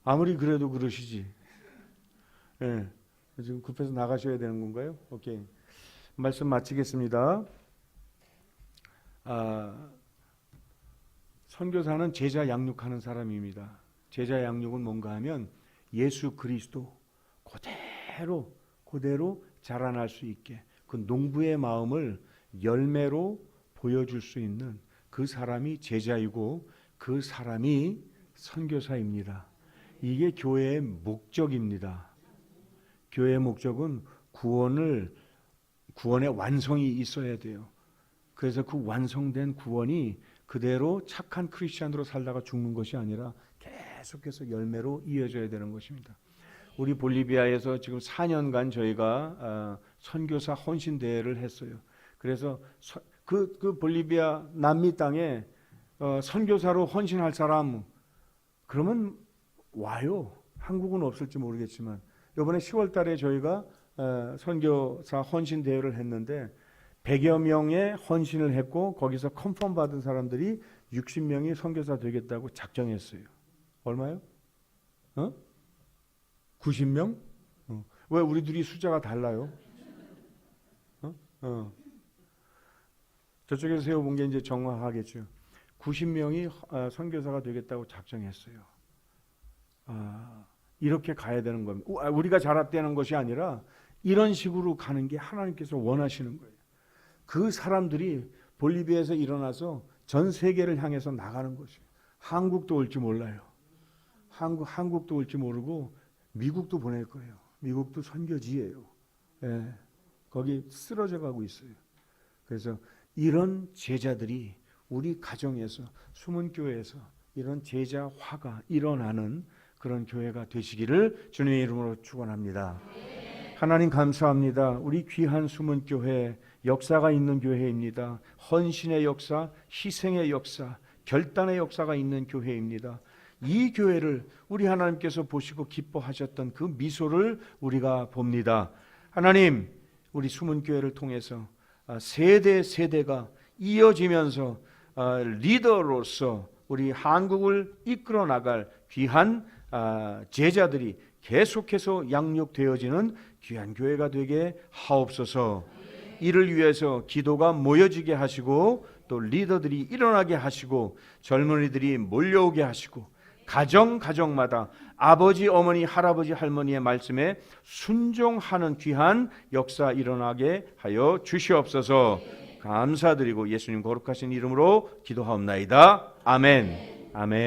아무리 그래도 그러시지. 예. 지금 급해서 나가셔야 되는 건가요? 오케이. 말씀 마치겠습니다. 선교사는 제자 양육하는 사람입니다. 제자 양육은 뭔가 하면 예수 그리스도 그대로 자라날 수 있게 그 농부의 마음을 열매로 보여줄 수 있는 그 사람이 제자이고 그 사람이 선교사입니다. 이게 교회의 목적입니다. 교회의 목적은 구원의 완성이 있어야 돼요. 그래서 그 완성된 구원이 그대로 착한 크리스찬으로 살다가 죽는 것이 아니라 계속해서 열매로 이어져야 되는 것입니다. 우리 볼리비아에서 지금 4년간 저희가 선교사 헌신 대회를 했어요. 그래서 그 볼리비아 남미 땅에 선교사로 헌신할 사람 그러면 와요. 한국은 없을지 모르겠지만 이번에 10월 달에 저희가 선교사 헌신 대회를 했는데 100여 명의 헌신을 했고 거기서 컨펌 받은 사람들이 60명이 선교사 되겠다고 작정했어요. 얼마요? 90명? 왜 우리 둘이 숫자가 달라요? 저쪽에서 세워본 게 이제 정확하겠죠. 90명이 선교사가 되겠다고 작정했어요. 이렇게 가야 되는 겁니다. 우리가 잘했다는 것이 아니라 이런 식으로 가는 게 하나님께서 원하시는 거예요. 그 사람들이 볼리비아에서 일어나서 전 세계를 향해서 나가는 것이에요. 한국도 올지 몰라요. 한국도 올지 모르고 미국도 보낼 거예요. 미국도 선교지예요. 예, 거기 쓰러져 가고 있어요. 그래서 이런 제자들이 우리 가정에서 숨은 교회에서 이런 제자화가 일어나는 그런 교회가 되시기를 주님의 이름으로 축원합니다. 하나님 감사합니다. 우리 귀한 숨은 교회, 역사가 있는 교회입니다. 헌신의 역사, 희생의 역사, 결단의 역사가 있는 교회입니다. 이 교회를 우리 하나님께서 보시고 기뻐하셨던 그 미소를 우리가 봅니다. 하나님, 우리 숨은 교회를 통해서 세대가 이어지면서 리더로서 우리 한국을 이끌어 나갈 귀한 제자들이 계속해서 양육되어지는 귀한 교회가 되게 하옵소서. 이를 위해서 기도가 모여지게 하시고 또 리더들이 일어나게 하시고 젊은이들이 몰려오게 하시고 가정마다 아버지, 어머니, 할아버지, 할머니의 말씀에 순종하는 귀한 역사 일어나게 하여 주시옵소서. 감사드리고 예수님 거룩하신 이름으로 기도하옵나이다. 아멘. 아멘.